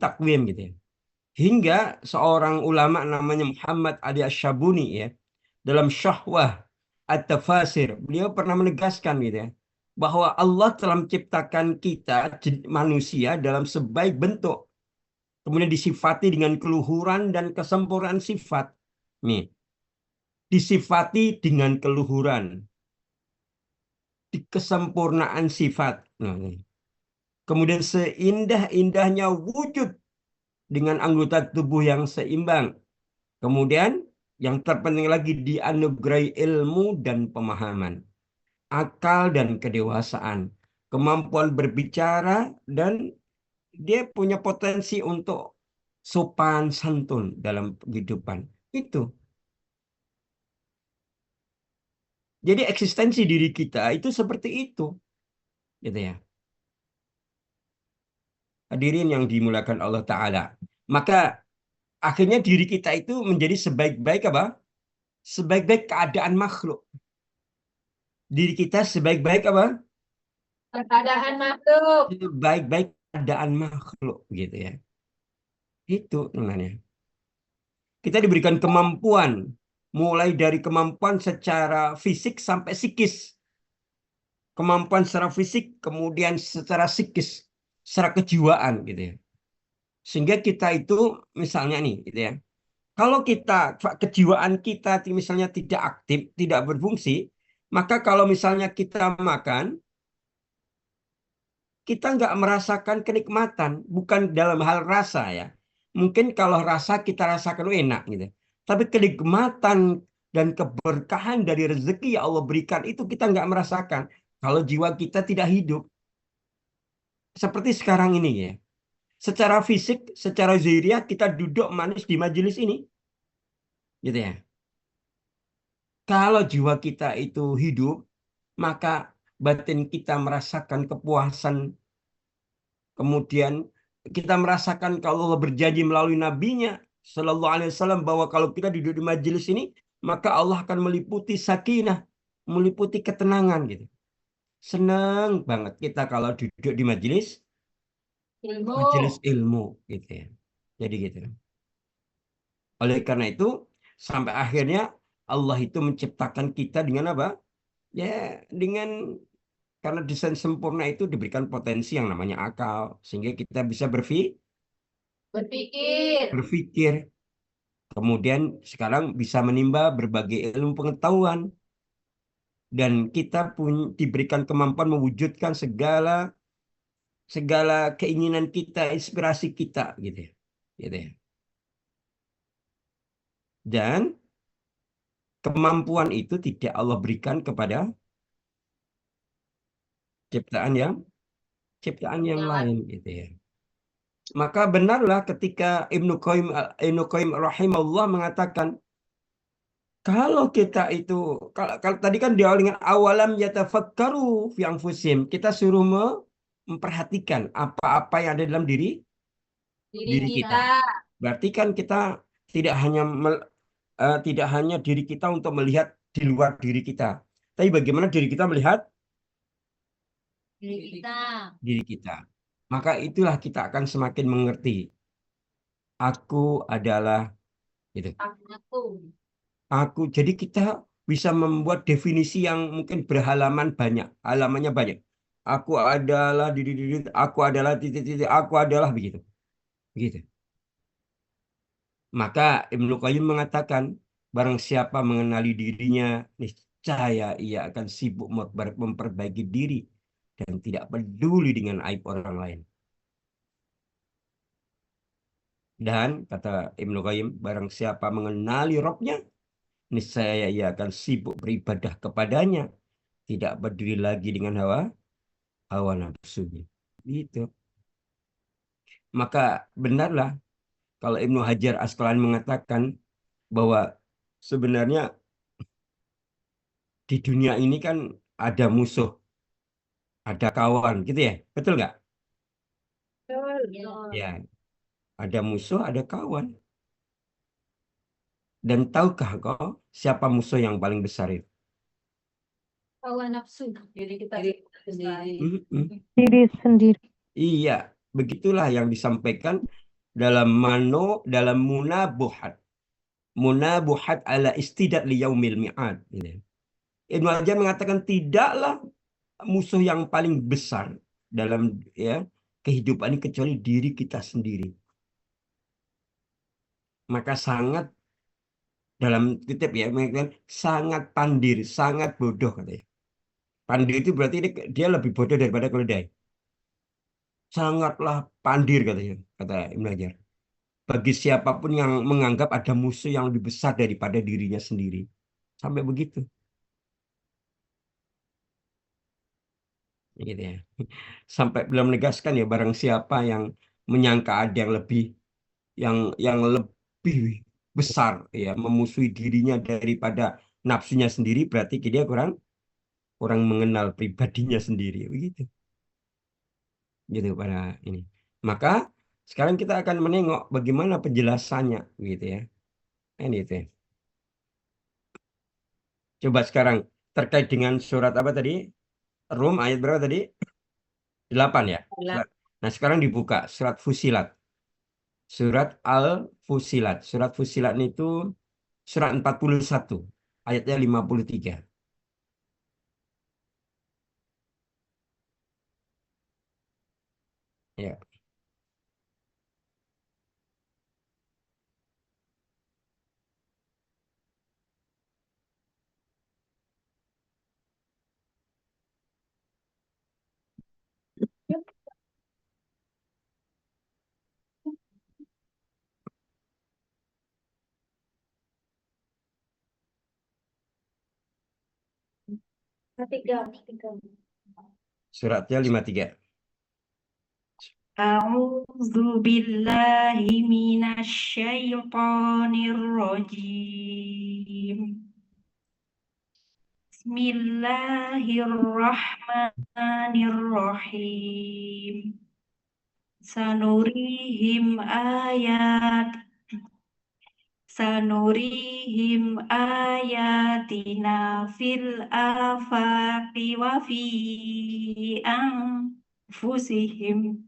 takwim gitu ya. Hingga seorang ulama namanya Muhammad Ali Asy-Syabuni ya, dalam Syahwah At-Tafasir, beliau pernah menegaskan gitu ya, bahwa Allah telah menciptakan kita manusia dalam sebaik bentuk, kemudian disifati dengan keluhuran dan kesempurnaan sifat. Nih, disifati dengan keluhuran, di kesempurnaan sifat. Nah, nih. Kemudian seindah-indahnya wujud dengan anggota tubuh yang seimbang. Kemudian yang terpenting lagi dianugerahi ilmu dan pemahaman, akal dan kedewasaan, kemampuan berbicara, dan dia punya potensi untuk sopan santun dalam kehidupan. Itu. Jadi eksistensi diri kita itu seperti itu, gitu ya. Hadirin yang dimuliakan Allah Ta'ala. Maka akhirnya diri kita itu menjadi sebaik-baik apa? Sebaik-baik keadaan makhluk. Diri kita sebaik-baik apa? Keadaan makhluk. Sebaik-baik keadaan makhluk gitu ya. Itu namanya. Kita diberikan kemampuan mulai dari kemampuan secara fisik sampai psikis. Kemampuan secara fisik kemudian secara psikis, secara kejiwaan gitu ya. Sehingga kita itu misalnya nih gitu ya. Kalau kita kejiwaan kita misalnya tidak aktif, tidak berfungsi, maka kalau misalnya kita makan, kita nggak merasakan kenikmatan, bukan dalam hal rasa ya. Mungkin kalau rasa kita rasakan enak gitu. Tapi kenikmatan dan keberkahan dari rezeki yang Allah berikan itu kita nggak merasakan. Kalau jiwa kita tidak hidup. Seperti sekarang ini ya. Secara fisik, secara zahiriah kita duduk manis di majelis ini. Gitu ya. Kalau jiwa kita itu hidup, maka batin kita merasakan kepuasan. Kemudian kita merasakan kalau Allah berjanji melalui nabinya Sallallahu Alaihi Wasallam bahwa kalau kita duduk di majelis ini, maka Allah akan meliputi sakinah, meliputi ketenangan gitu. Senang banget kita kalau duduk di majelis Ilmu. ilmu gitu ya. Jadi gitu. Oleh karena itu sampai akhirnya Allah itu menciptakan kita dengan apa? Ya dengan karena desain sempurna itu diberikan potensi yang namanya akal sehingga kita bisa Berpikir. berpikir. Kemudian sekarang bisa menimba berbagai ilmu pengetahuan dan kita pun diberikan kemampuan mewujudkan segala segala keinginan kita, inspirasi kita gitu ya. Gitu ya. Dan kemampuan itu tidak Allah berikan kepada ciptaan yang ciptaan yang Yang lain gitu ya. Maka benarlah ketika Ibnu Qayyim rahimahullah mengatakan kalau kita itu kalau tadi kan di awal dengan awalam yatafakkaru fi anfusihim, kita suruh memperhatikan apa-apa yang ada dalam diri diri diri kita. kita. Berarti kan kita tidak hanya tidak hanya diri kita untuk melihat di luar diri kita, tapi bagaimana diri kita melihat Diri kita. diri kita. Maka itulah kita akan semakin mengerti. Aku adalah itu. Aku. Aku. Jadi kita bisa membuat definisi yang mungkin berhalaman banyak, halamannya banyak. Aku adalah aku adalah titik-titik, aku adalah begitu. Begitu. Maka Ibnu Qayyim mengatakan, barang siapa mengenali dirinya, niscaya ia akan sibuk memperbaiki diri dan tidak peduli dengan aib orang lain. Dan kata Ibnu Qayyim, barang siapa mengenali Robnya, niscaya ia akan sibuk beribadah kepadanya, tidak peduli lagi dengan hawa nafsunya. Gitu. Maka benarlah kalau Ibnu Hajar Asqalani mengatakan bahwa sebenarnya di dunia ini kan ada musuh, ada kawan, gitu ya. Betul nggak? Betul. Ya, ada musuh, ada kawan. Dan tahukah kau siapa musuh yang paling besar itu? Hawa nafsu. Diri kita sendiri. Mm-mm. Diri sendiri. Iya, begitulah yang disampaikan dalam munabuhat ala istidad li yaumil mi'ad gitu. Ibnu Hajar mengatakan tidaklah musuh yang paling besar dalam ya kehidupan ini kecuali diri kita sendiri. Maka sangat dalam kutip ya mengatakan sangat pandir, sangat bodoh katanya. Pandir itu berarti dia lebih bodoh daripada keledai. Sangatlah pandir katanya, kata Ibnu Hajar. Bagi siapapun yang menganggap ada musuh yang lebih besar daripada dirinya sendiri. Sampai begitu. Gitu ya. Sampai belum menegaskan ya barang siapa yang menyangka ada yang lebih besar ya memusuhi dirinya daripada nafsunya sendiri berarti dia kurang kurang mengenal pribadinya sendiri begitu. Gitu pada ini. Maka sekarang kita akan menengok bagaimana penjelasannya gitu ya. Ini itu. Ya. Coba sekarang terkait dengan surat apa tadi? Rum ayat berapa tadi? 8 ya. Nah, sekarang dibuka surat Fusilat. Surat Al-Fusilat. Surat Fusilat itu surat 41 ayatnya 53. Ya. Tiga. Suratnya 53. A'udzu billahi minasyaitonir rajim. Bismillahirrahmanirrahim. Sanurihim ayat Sanurihim ayatina fil afaqi wa fi anfusihim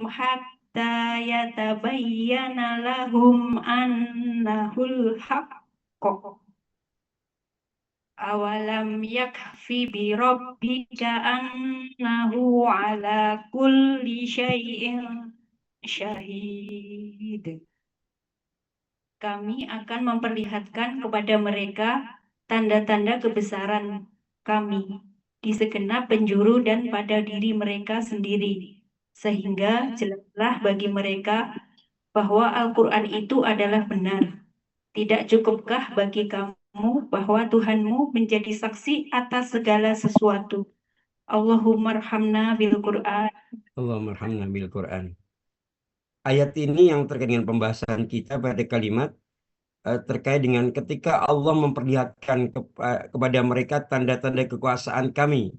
hatta yatabayyana lahum annahul haqq. Awalam yakfi bi rabbika annahu ala kulli syai'in syahid. Kami akan memperlihatkan kepada mereka tanda-tanda kebesaran kami di segenap penjuru dan pada diri mereka sendiri, sehingga jelaslah bagi mereka bahwa Al-Quran itu adalah benar. Tidak cukupkah bagi kamu bahwa Tuhanmu menjadi saksi atas segala sesuatu? Allahumma arhamna bil Quran. Allahumma arhamna bil Quran. Ayat ini yang terkait dengan pembahasan kita pada kalimat terkait dengan ketika Allah memperlihatkan kepada mereka tanda-tanda kekuasaan kami.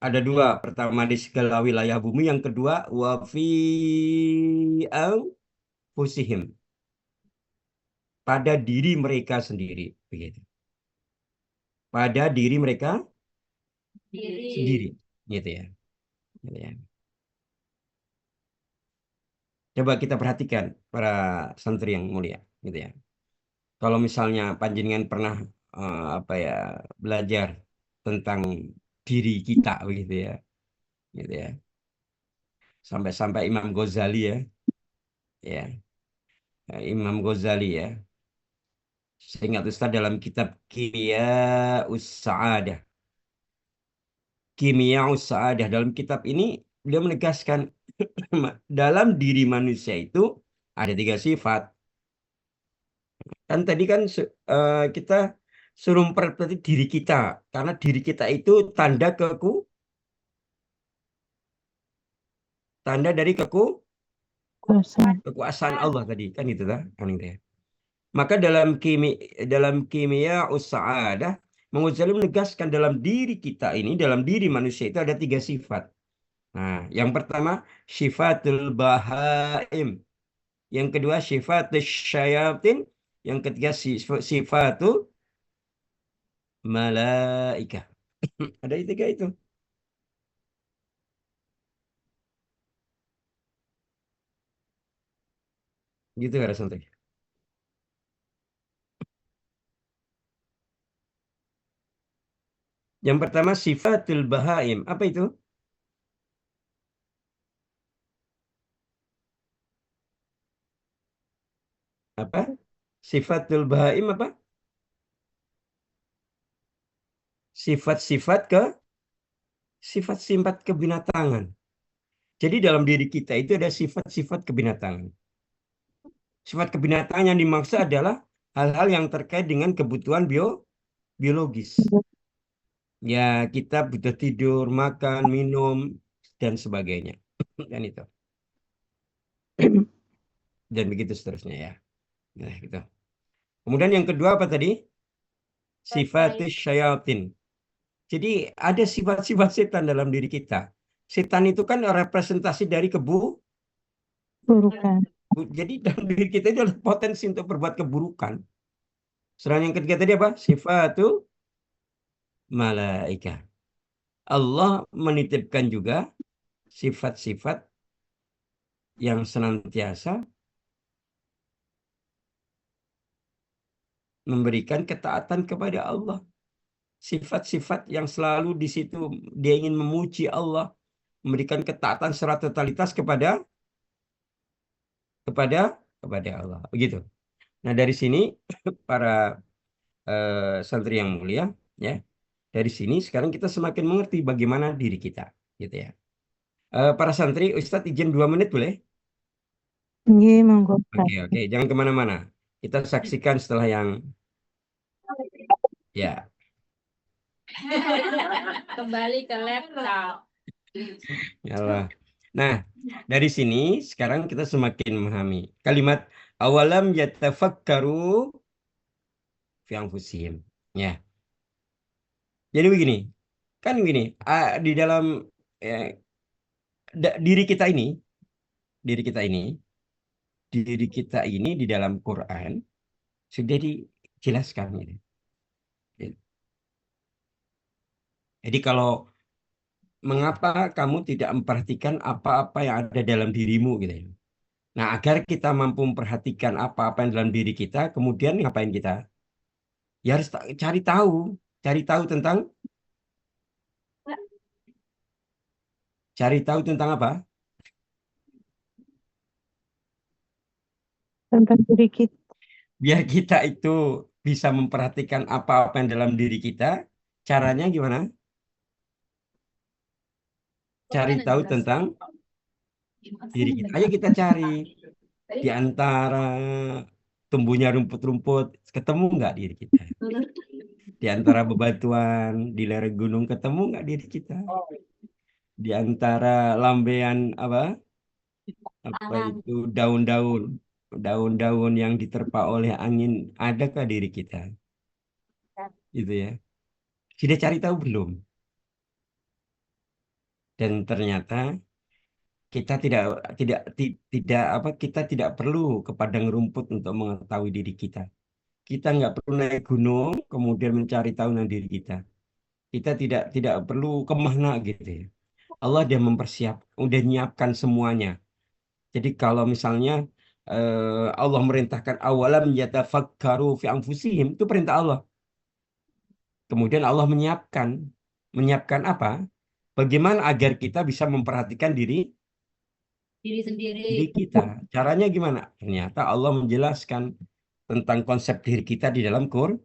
Ada dua, pertama di segala wilayah bumi, yang kedua wa fi anfusihim, pada diri mereka sendiri, begitu. Pada diri mereka sendiri, gitu ya. Gitu ya. Coba kita perhatikan para santri yang mulia, gitu ya. Kalau misalnya panjenengan pernah apa ya belajar tentang diri kita, begitu ya, gitu ya. Sampai-sampai Imam Ghazali ya, Imam Ghazali ya. Saya ingat Ustaz dalam kitab Kimia Sa'adah, dalam kitab ini beliau menegaskan dalam diri manusia itu ada 3 sifat. Kan tadi kan kita suruh memperhatikan diri kita, karena diri kita itu tanda dari kekuasaan Allah tadi kan itu kan itu ya. Maka dalam kimia Sa'adah, Imam Ghazali menegaskan dalam diri kita ini, dalam diri manusia itu ada 3 sifat. Nah, yang pertama sifatul bahaim, yang kedua sifatul syayatin, yang ketiga sifatul malaikah. Ada tiga itu. Gitu ya Santri. Yang pertama sifatul bahaim. Apa itu? Apa? Sifatul bahaim apa? Sifat-sifat ke sifat-sifat kebinatangan. Jadi dalam diri kita itu ada sifat-sifat kebinatangan. Sifat kebinatangan yang dimaksud adalah hal-hal yang terkait dengan kebutuhan biologis. Ya, kita butuh tidur, makan, minum, dan sebagainya. Dan itu. Dan begitu seterusnya ya. Nah, gitu. Kemudian yang kedua apa tadi? Sifatus syayatin. Jadi ada sifat-sifat setan dalam diri kita. Setan itu kan representasi dari Burukan. jadi dalam diri kita itu ada potensi untuk berbuat keburukan. Sedangkan yang ketiga tadi apa? Sifatul malaika. Allah menitipkan juga sifat-sifat yang senantiasa memberikan ketaatan kepada Allah. Sifat-sifat yang selalu di situ dia ingin memuji Allah, memberikan ketaatan secara totalitas kepada kepada Allah. Begitu. Nah, dari sini para santri yang mulia, ya. Dari sini sekarang kita semakin mengerti bagaimana diri kita, gitu ya. Para santri, Ustadz izin 2 menit boleh? Nggih, monggo. Oke, oke, jangan kemana-mana. Kita saksikan setelah yang ya. Kembali ke laptop. Ya Allah. Nah, dari sini sekarang kita semakin memahami kalimat awalam yatafakkaru fi anfusihim. Ya. Jadi begini, kan begini, di dalam eh, diri kita ini, diri kita ini, diri kita ini di dalam Quran sudah dijelaskan ini. Jadi kalau mengapa kamu tidak memperhatikan apa-apa yang ada dalam dirimu gitu ya. Nah, agar kita mampu memperhatikan apa-apa yang dalam diri kita, kemudian ngapain kita? Ya harus cari tahu tentang apa? Tentang diri kita. Biar kita itu bisa memperhatikan apa-apa yang dalam diri kita. Caranya gimana? Cari tahu tentang diri kita. Ayo kita cari di antara tumbuhnya rumput-rumput, ketemu nggak diri kita? Di antara bebatuan, di lereng gunung, ketemu nggak diri kita? Di antara lambean apa itu daun-daun yang diterpa oleh angin, adakah diri kita? Gitu ya. Sudah cari tahu belum? Dan ternyata kita kita tidak perlu ke padang rumput untuk mengetahui diri kita. Kita nggak perlu naik gunung kemudian mencari tahu tentang diri kita. Kita tidak perlu kemana gitu ya. Allah dia udah nyiapkan semuanya. Jadi kalau misalnya Allah merintahkan awalam yatafakkaru fi anfusihim, itu perintah Allah. Kemudian Allah menyiapkan apa? Bagaimana agar kita bisa memperhatikan Diri sendiri. diri kita. Caranya gimana? Ternyata Allah menjelaskan tentang konsep diri kita di dalam Quran.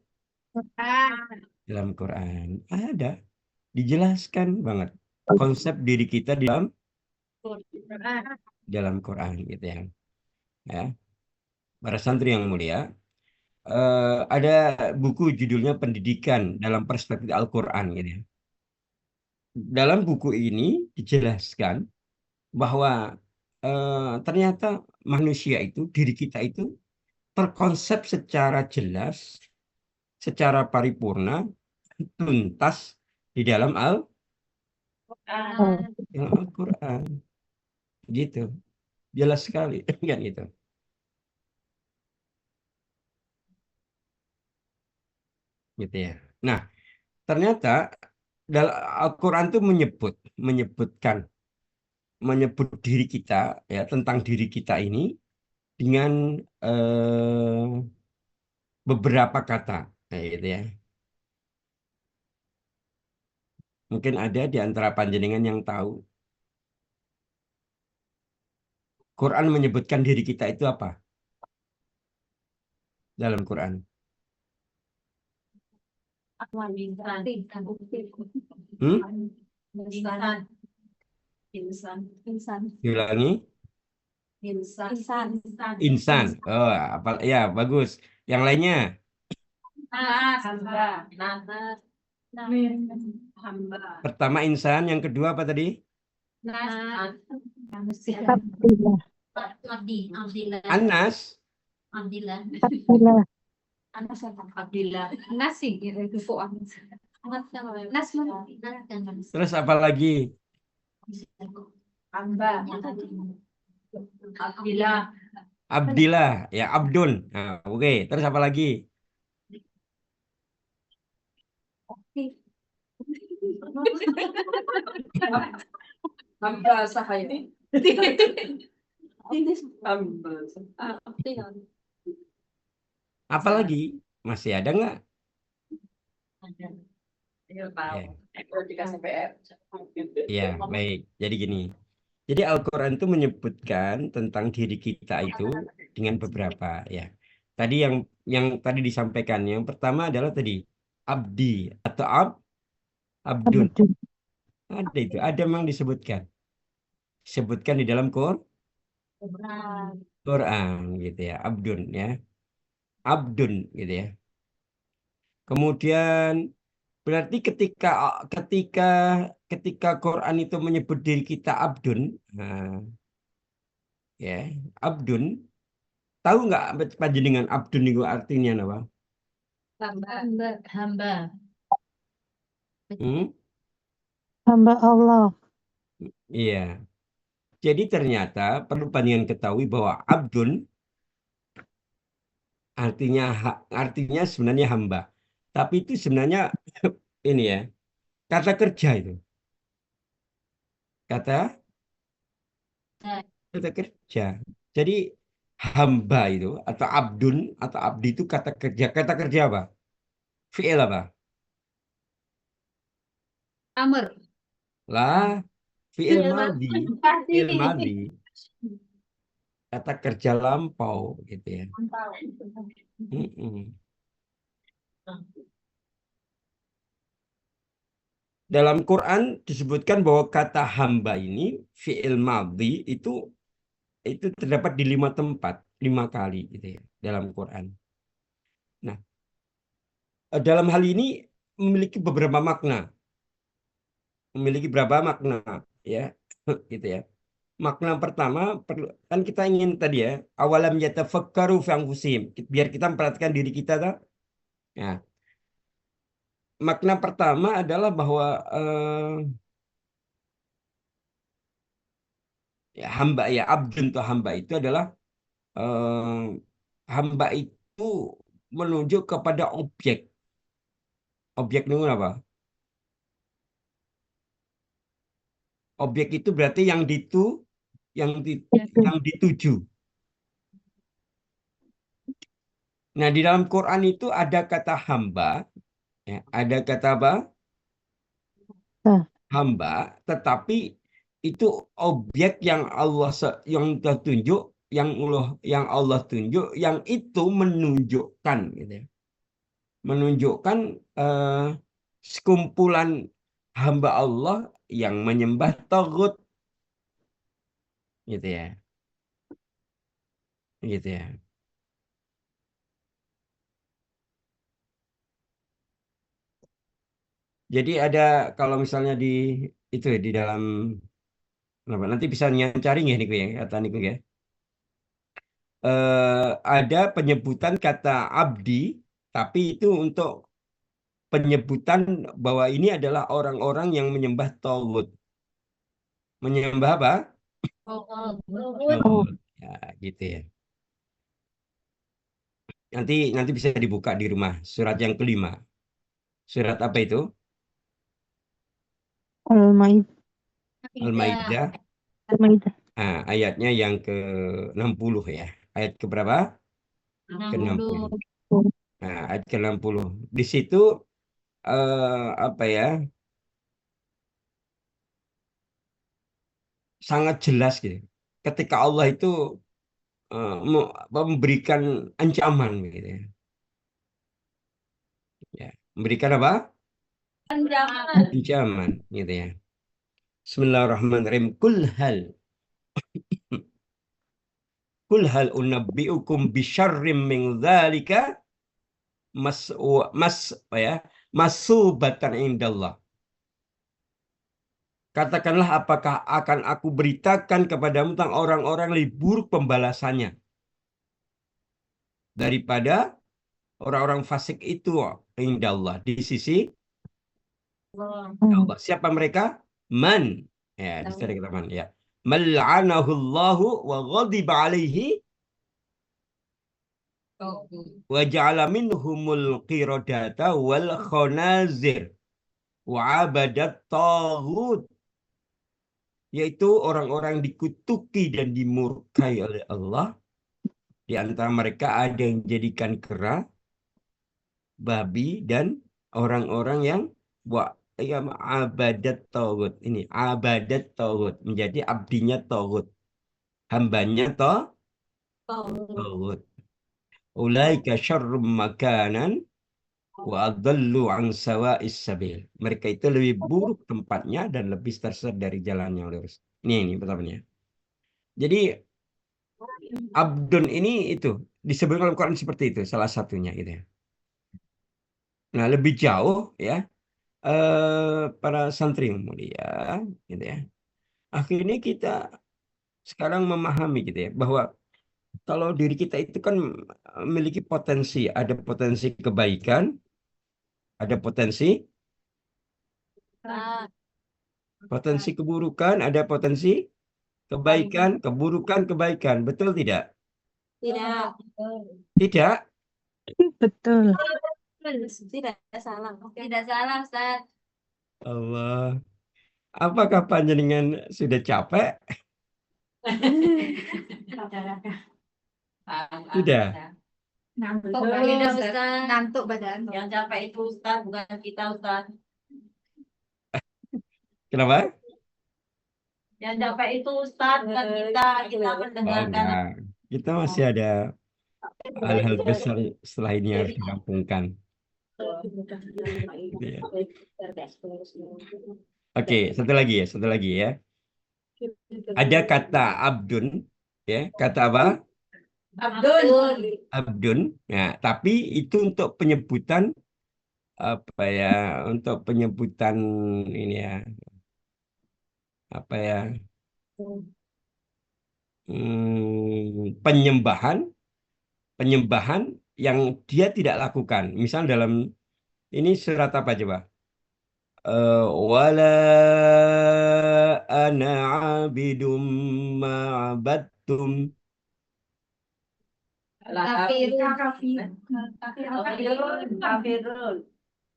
Ada, dijelaskan banget konsep diri kita di dalam Quran gitu ya. Ya, para santri yang mulia, ada buku judulnya Pendidikan dalam Perspektif Al-Quran gitu ya. Dalam buku ini dijelaskan bahwa ternyata manusia itu, diri kita itu terkonsep secara jelas, secara paripurna, tuntas di dalam Al-Quran. Gitu. Jelas sekali kan itu. Gitu ya. Nah, ternyata dalam Al-Quran itu menyebut diri kita, ya, tentang diri kita ini dengan beberapa kata, gitu ya. Mungkin ada di antara panjenengan yang tahu Quran menyebutkan diri kita itu apa dalam Quran. Hmm? Insan. Insan. Insan. Diulangi. Insan. Insan. Insan. Oh, apa? Ya, bagus. Yang lainnya. Hamba. Nas. Hamba. Pertama insan, yang kedua apa tadi? Nas. Abdillah. Abdillah. Anas. Abdillah. Abdillah. Abdillah. Nasi itu kok Nas. Terus apa lagi? Hamba. Abdillah. Abdillah. Ya, Abdul. Nah, oke. Terus apa lagi? Hamba sahaya. Hamba. Apa lagi? Masih ada nggak? Ya, tahu. Ya. Dikasih PR. Ya, baik. Jadi gini. Jadi Al-Quran itu menyebutkan tentang diri kita itu dengan beberapa, ya. Tadi yang tadi disampaikan, yang pertama adalah tadi abdi atau abdun. Abdul. Ada itu, ada memang disebutkan di dalam Quran gitu ya, abdun ya. Abdun gitu ya. Kemudian berarti ketika ketika ketika Quran itu menyebut diri kita abdun, nah, ya, abdun. Tahu nggak panjenengan abdun itu artinya apa? Hamba. Hamba. Hmm? Hamba Allah. Iya. Jadi ternyata perlu panjenengan ketahui bahwa abdun artinya sebenarnya hamba. Tapi itu sebenarnya ini ya, kata kerja itu. Kata kata kerja. Jadi hamba itu atau abdun atau abdi itu kata kerja. Kata kerja apa? Fi'il apa? Amr. Lah, fi'il madhi. Fi'il madhi. Kata kerja lampau gitu ya. Mm-mm. Dalam Quran disebutkan bahwa kata hamba ini fi'il madhi itu terdapat di 5 tempat, 5 kali gitu ya dalam Quran. Nah, dalam hal ini memiliki beberapa makna, ya, gitu ya. Makna pertama kan kita ingin tadi ya, awalam yatafakkaru fi anfusihim, biar kita memperhatikan diri kita tak? Ya. Makna pertama adalah bahwa ya, hamba ya abdun atau hamba itu adalah hamba itu menunjuk kepada objek. Objek itu apa? Objek itu berarti yang di, yang dituju. Nah, di dalam Quran itu ada kata hamba, ya, ada kata apa? Ah. Hamba, tetapi itu objek yang yang tertunjuk, yang Allah tunjuk, yang itu menunjukkan, gitu ya. Menunjukkan sekumpulan hamba Allah yang menyembah tagut, gitu ya, gitu ya. Jadi ada kalau misalnya itu ya, di dalam apa, nanti bisa nyari ya niku ya kata niku ya. Ada penyebutan kata abdi, tapi itu untuk penyebutan bahwa ini adalah orang-orang yang menyembah tagut. Menyembah apa? Oh. Tagut. Ya, gitu ya. Nanti bisa dibuka di rumah. Surat yang kelima. Surat apa itu? Al-Maidah. Al-Maidah. Al-Maidah. Ayatnya yang ke-60 ya. Ayat ke berapa? Ke-60. Ayat ke-60. Di situ apa ya? Sangat jelas gitu. Ketika Allah itu memberikan ancaman gitu ya. Ya, memberikan apa? Ancaman gitu ya. Bismillahirrahmanirrahim. Kul hal unabbiukum bisyarrim min dzalika mas mas ya masubatan indallah. Katakanlah, apakah akan aku beritakan kepadamu tentang orang-orang lebih buruk pembalasannya daripada orang-orang fasik itu indallah, di sisi Allah. Siapa mereka? Man. Ya, di sini kata man ya. Mal'anahullahu wa ghadiba alaihi wa ja'ala minhumul qiradata wal khanazir wa abadat taghut, yaitu orang-orang dikutuki dan dimurkai oleh Allah. Di antara mereka ada yang jadikan kera, babi, dan orang-orang yang ya, abadat taghut. Ini abadat taghut, menjadi abdinya taghut, hambanya taghut. Ulaika syarrum makanan wa adallu an sawa'is sabil. Mereka itu lebih buruk tempatnya dan lebih tersesat dari jalan yang lurus. Ini pertamanya. Jadi abdun ini itu disebutkan dalam Quran seperti itu, salah satunya gitu ya. Nah, lebih jauh ya, para santri yang mulia gitu ya. Akhirnya kita sekarang memahami gitu ya, bahwa kalau diri kita itu kan memiliki potensi, ada potensi kebaikan, ada potensi keburukan, ada potensi kebaikan, keburukan, kebaikan. Betul tidak? Tidak. Tidak? Betul. Tidak salah. Tidak salah, Ustaz. Allah. Apakah panjenengan sudah capek? Sudah. Ngantuk badan, Ustaz. Ngantuk badan. Yang capek itu Ustaz, bukan kita, Ustaz. Kenapa? Yang capek itu Ustaz, bukan kita. Kita mendengarkan. Enggak. Kita masih ada hal-hal besar setelah ini yang harus dirampungkan. Gitu ya. Oke, satu lagi ya. Ada kata abdun, ya, kata apa? Abdun. Nah, tapi itu untuk penyebutan apa ya? Untuk penyebutan ini ya. Apa ya? Penyembahan yang dia tidak lakukan. Misal dalam ini surat apa coba? Wala ana abidum ma'abattum. Kafirun.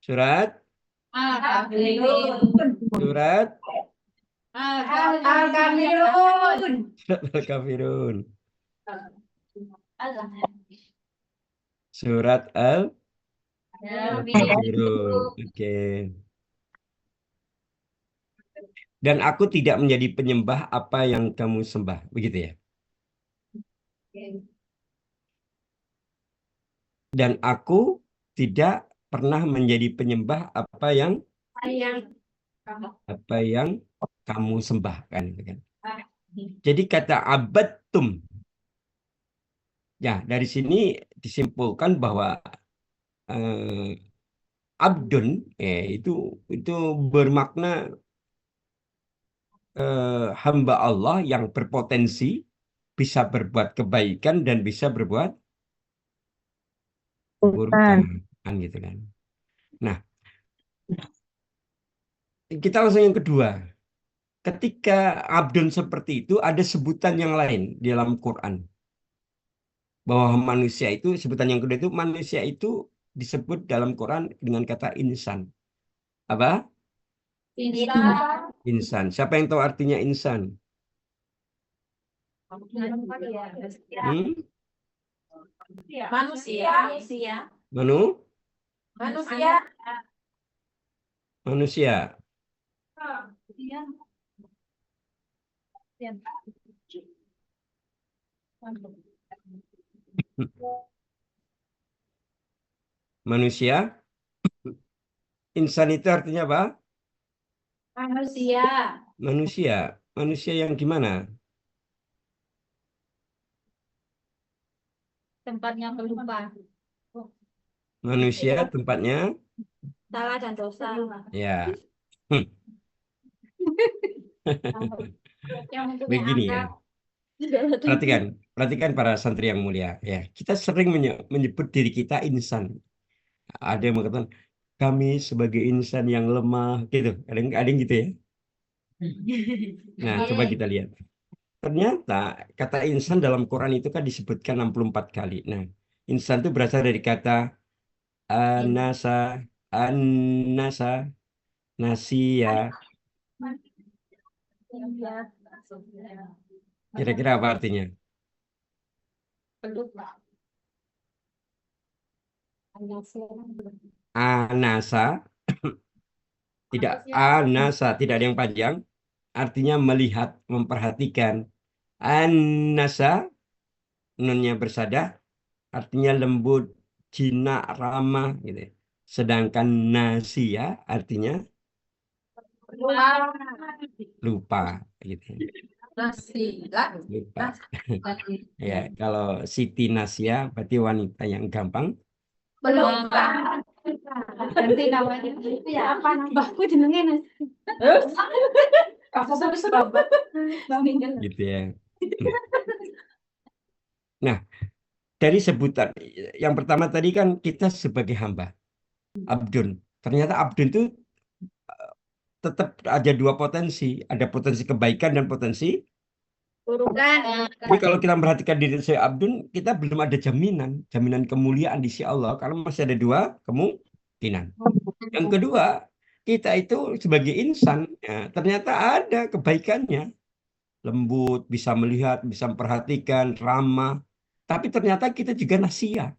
Surat Al-Kafirun. Al-Kafirun. Surat Al-Kafirun. Oke. Dan aku tidak menjadi penyembah apa yang kamu sembah. Begitu ya. Dan aku tidak pernah menjadi penyembah apa yang kamu sembah kan, gitu kan. Jadi kata abadtum, ya dari sini disimpulkan bahwa abdun itu bermakna hamba Allah yang berpotensi bisa berbuat kebaikan dan bisa berbuat keburukan, kan gitu kan. Nah, kita langsung yang kedua. Ketika abdun seperti itu, ada sebutan yang lain di dalam Quran. Bahwa manusia itu, sebutan yang kedua itu, manusia itu disebut dalam Quran dengan kata insan. Apa? Insan. Insan. Siapa yang tahu artinya insan? Hmm? Manusia. Manu? Manusia. Manusia. Manusia. Insan itu artinya apa? Manusia. Manusia. Manusia yang gimana? Tempatnya pelupa. Manusia tempatnya Salah dan dosa. ya. Hmm. Yang mempunyai Begini ya. akal. Perhatikan para santri yang mulia. Ya, kita sering menyebut diri kita insan. Ada yang mengatakan kami sebagai insan yang lemah, gitu. Ada yang gitu ya. Nah, coba kita lihat. Ternyata kata insan dalam Quran itu kan disebutkan 64 kali. Nah, insan itu berasal dari kata anasa, anasa, nasia. Kira-kira apa artinya? Pelupa. Anasa, tidak anasa, tidak ada yang panjang. Artinya melihat, memperhatikan. Anasa, nunnya bersadah, artinya lembut, jinak, ramah, gitu. Sedangkan nasia artinya lupa, gitu. Lupa. Ya, kalau Siti Nasia berarti wanita yang gampang. Pelupa. Ganti namanya. Ya apa nambahku jenenge Mas? Kasus babat. Gitu ya. Nah, dari sebutan yang pertama tadi kan kita sebagai hamba, abdun. Ternyata abdun itu tetap ada dua potensi, ada potensi kebaikan dan potensi. Burukan. Tapi kalau kita memperhatikan diri saya abdun, kita belum ada jaminan kemuliaan di sisi Allah karena masih ada dua kemungkinan. Yang kedua, kita itu sebagai insan, ya, ternyata ada kebaikannya, lembut, bisa melihat, bisa memperhatikan, ramah. Tapi ternyata kita juga nasia,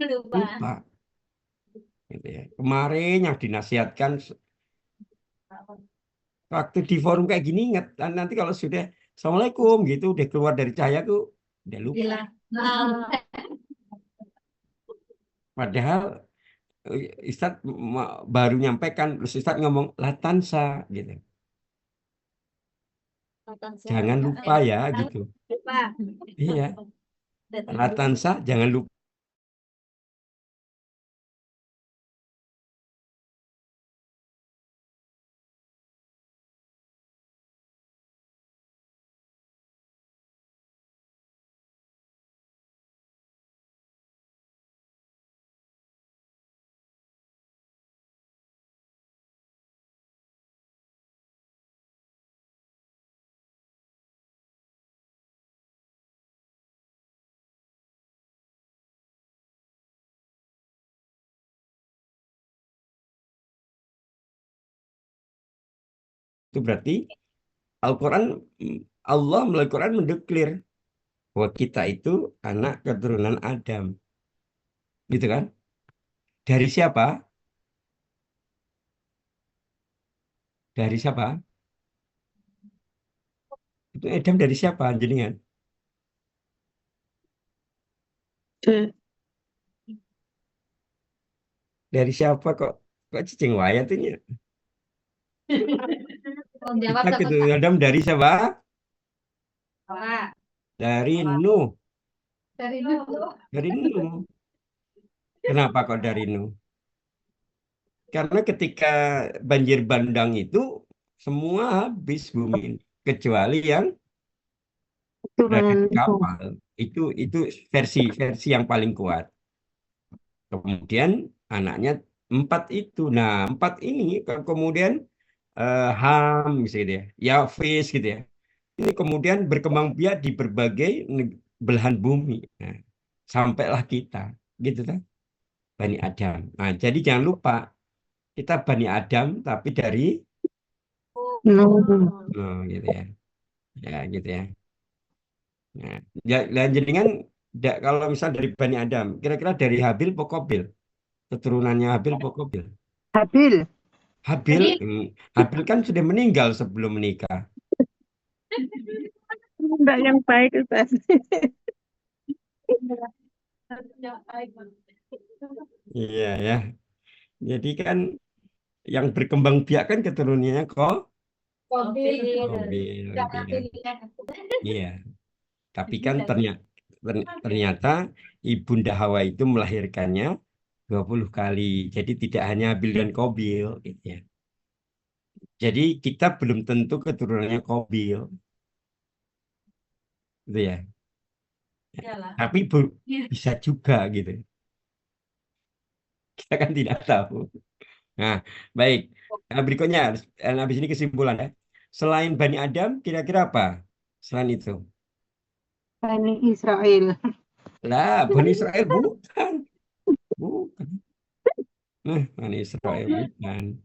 lupa. Gitu ya. Kemarin yang dinasihatkan waktu di forum kayak gini ingat, dan nanti kalau sudah Assalamualaikum gitu, udah keluar dari cahayaku, udah lupa. Padahal Ustadz baru nyampaikan, terus Ustadz ngomong latansa gitu. Jangan lupa ya gitu. Iya, latansa jangan lupa. Itu berarti Al-Quran, Allah melalui Quran mendeklir bahwa kita itu anak keturunan Adam. Gitu kan? Dari siapa? Dari siapa? Itu Adam dari siapa? Jenengan? Ke Dari siapa kok cicing waya tuh nya? Jawab Kita keturunan Adam dari siapa? Pak. Dari Nuh. Dari dulu. Dari Nuh. Kenapa kok dari Nuh? Karena ketika banjir bandang itu semua habis bumi ini. Kecuali yang dari turunan itu. kapal. Itu versi yang paling kuat. Kemudian anaknya 4 itu. Nah, 4 ini kemudian Ham gitu ya, Yafis gitu ya. Ini kemudian berkembang biak di berbagai belahan bumi. Nah, sampailah kita, gitu kan, Bani Adam. Nah, jadi jangan lupa Kita Bani Adam tapi dari Nuh. gitu ya. Ya gitu ya. Nah, jadi kan kalau misal dari Bani Adam, kira-kira dari Habil apa Qabil? Keturunannya Habil apa Qabil? Habil. Habil, Habil kan sudah meninggal sebelum menikah. Enggak yang baik, Ustaz. Iya ya. Jadi kan yang berkembang biak kan keturunannya kok Kopi. Qabil gitu ya. Pilihan. Iya. Tapi kan ternyata Ibunda Hawa itu melahirkannya 20 kali. Jadi tidak hanya Habil dan Qabil gitu ya. Jadi kita belum tentu keturunannya Qabil gitu ya. Iyalah. Tapi bisa juga gitu. Kita kan tidak tahu. Nah, baik. Nah, berikutnya, habis ini kesimpulan ya. Selain Bani Adam, kira-kira apa? Selain itu. Bani Israel. Lah, Bani Israel bukan. Bukan. Bani Israel bukan.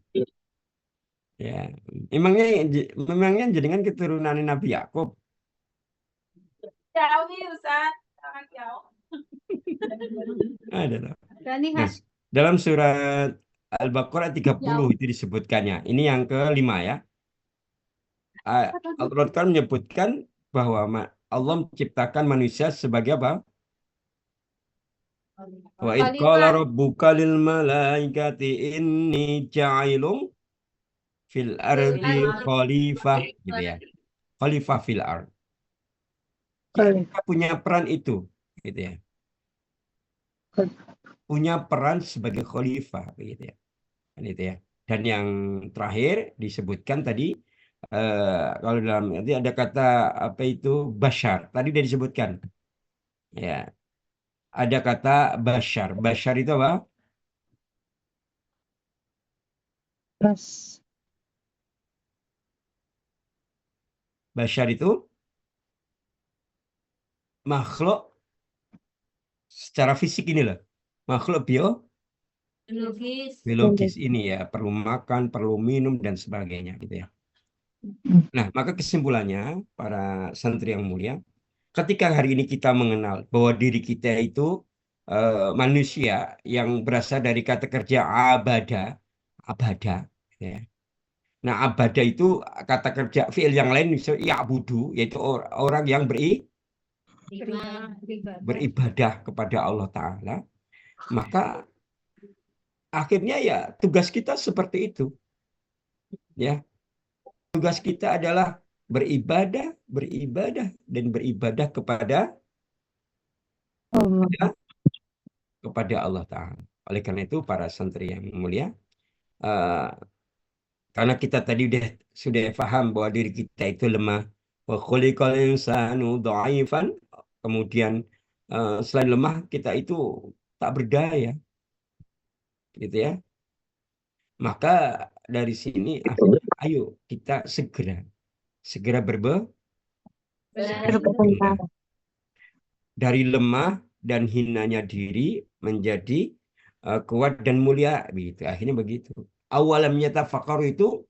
Ya, memangnya jenengan keturunan Nabi Yakub. Jauh nih Ustaz. Sangat jauh. Ada loh. Berani Nah, dalam surat Al-Baqarah 30 itu disebutkannya. Ini yang kelima ya. Allah kan menyebutkan bahwa Allah menciptakan manusia sebagai apa? Wa id qala rabbuka lil malaikati inni ja'ilun fil ardi khalifah gitu ya. Khalifah fil ard. Kita punya peran itu gitu ya. Punya peran sebagai khalifah gitu ya. Kan itu ya. Dan yang terakhir disebutkan tadi kalau dalam nanti ada kata apa itu bashar. Tadi sudah disebutkan. Ya, ada kata bashar. Bashar itu apa? Terus Bashar itu makhluk secara fisik ini loh. Makhluk biologis. biologis ini ya, perlu makan, perlu minum dan sebagainya gitu ya. Nah, maka kesimpulannya para santri yang mulia, ketika hari ini kita mengenal bahwa diri kita itu manusia yang berasal dari kata kerja abada, ya. Nah, abada itu kata kerja fiil yang lain misalnya ya'budu, yaitu orang yang beribadah kepada Allah Ta'ala. Maka akhirnya ya tugas kita seperti itu. Ya, tugas kita adalah beribadah, dan beribadah kepada Allah Ta'ala. Oleh karena itu para santri yang mulia, eh, karena kita tadi sudah paham bahwa diri kita itu lemah. Wa khuliqal insanu dha'ifan. Kemudian selain lemah kita itu tak berdaya. Gitu ya. Maka dari sini ayo kita segera berbenah. Dari lemah dan hinanya diri menjadi kuat dan mulia gitu. Akhirnya begitu. Awalam yatafakkaru itu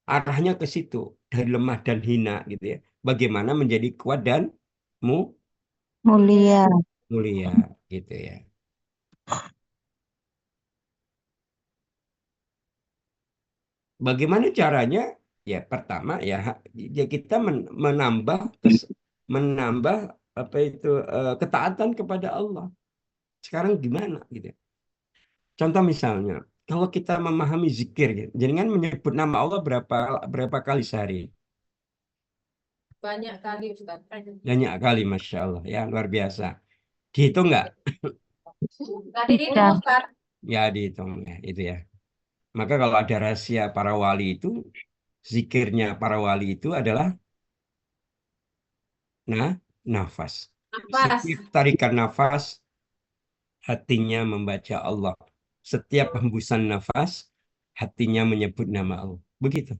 arahnya ke situ, dari lemah dan hina gitu ya. Bagaimana menjadi kuat dan mulia. mulia gitu ya. Bagaimana caranya? Ya pertama ya kita menambah apa itu ketaatan kepada Allah. Sekarang gimana gitu. Contoh misalnya, kalau kita memahami zikir gitu, jangan menyebut nama Allah berapa kali sehari. Banyak kali Ustaz. Banyak kali, Masya Allah ya, luar biasa. Dihitung nggak? Tadi itu Ustaz. Ya dihitung ya, itu ya. Maka kalau ada rahasia para wali itu, zikirnya para wali itu adalah nafas. Setiap tarikan nafas, hatinya membaca Allah. Setiap hembusan nafas, hatinya menyebut nama Allah. Begitu.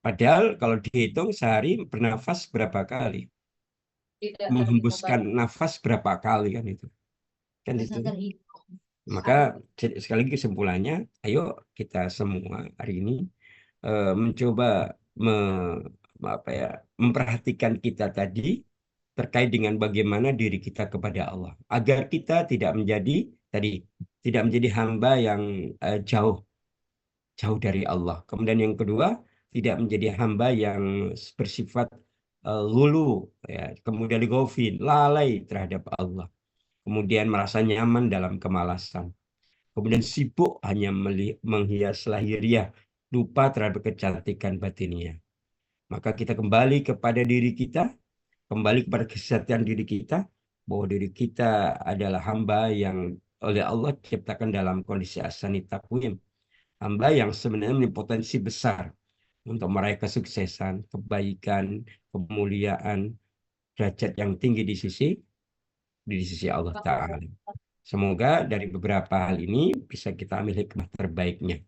Padahal kalau dihitung sehari bernafas berapa kali? Menghembuskan nafas berapa kali kan itu? Kan itu. Maka sekali lagi kesimpulannya, ayo kita semua hari ini mencoba memperhatikan kita tadi terkait dengan bagaimana diri kita kepada Allah, agar kita tidak menjadi hamba yang jauh dari Allah. Kemudian yang kedua, tidak menjadi hamba yang bersifat lulu, ya, kemudian ghafil, lalai terhadap Allah, kemudian merasa nyaman dalam kemalasan, kemudian sibuk hanya menghias lahiriah, lupa terhadap kecantikan batinnya. Maka kita kembali kepada diri kita, kembali kepada kesetiaan diri kita, bahwa diri kita adalah hamba yang oleh Allah diciptakan dalam kondisi ahsani taqwim, hamba yang sebenarnya memiliki potensi besar untuk meraih kesuksesan, kebaikan, kemuliaan, derajat yang tinggi di sisi Allah Ta'ala. Semoga dari beberapa hal ini bisa kita ambil hikmah terbaiknya.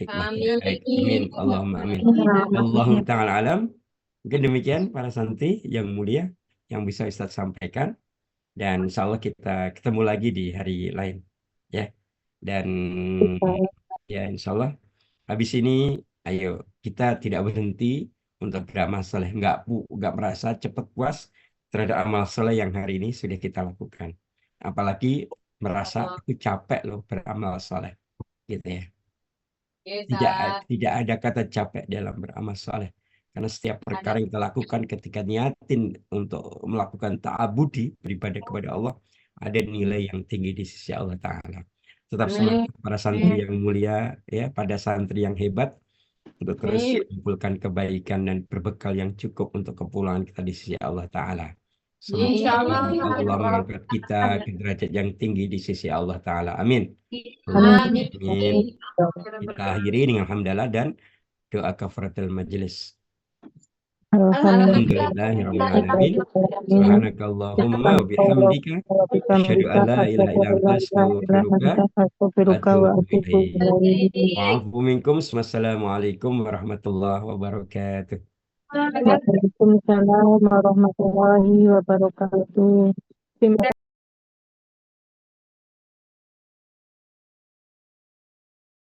Amin. Allahumma amin. Allahumma ta'ala alam. Mungkin demikian para santri yang mulia yang bisa Ustaz sampaikan. Dan insya Allah kita ketemu lagi di hari lain. Ya. Dan ya insya Allah habis ini ayo kita tidak berhenti untuk beramal soleh. Nggak merasa cepat puas terhadap amal soleh yang hari ini sudah kita lakukan. Apalagi merasa aku capek loh beramal soleh. Gitu ya. Tidak ada kata capek dalam beramal soleh. Karena setiap perkara yang kita lakukan ketika niatin untuk melakukan ta'abudi, beribadah kepada Allah, ada nilai yang tinggi di sisi Allah Ta'ala. Tetap semangat para santri yang mulia, ya, pada santri yang hebat, untuk terus mengumpulkan kebaikan dan berbekal yang cukup untuk kepulangan kita di sisi Allah Ta'ala. Semoga Allah mengangkat kita ke derajat yang tinggi di sisi Allah Ta'ala. Amin. Amin. Kita akhiri dengan hamdalah dan doa kafaratul majelis. Alhamdulillahirrahmanirrahim. Subhanakallahumma wa bihamdika asyhadu an la ilaha illa anta astaghfiruka wa atubu ilaik. Wa'afu minkum. Wassalamualaikum warahmatullahi wabarakatuh. Waalaikumsalam warahmatullahi wabarakatuh. Terima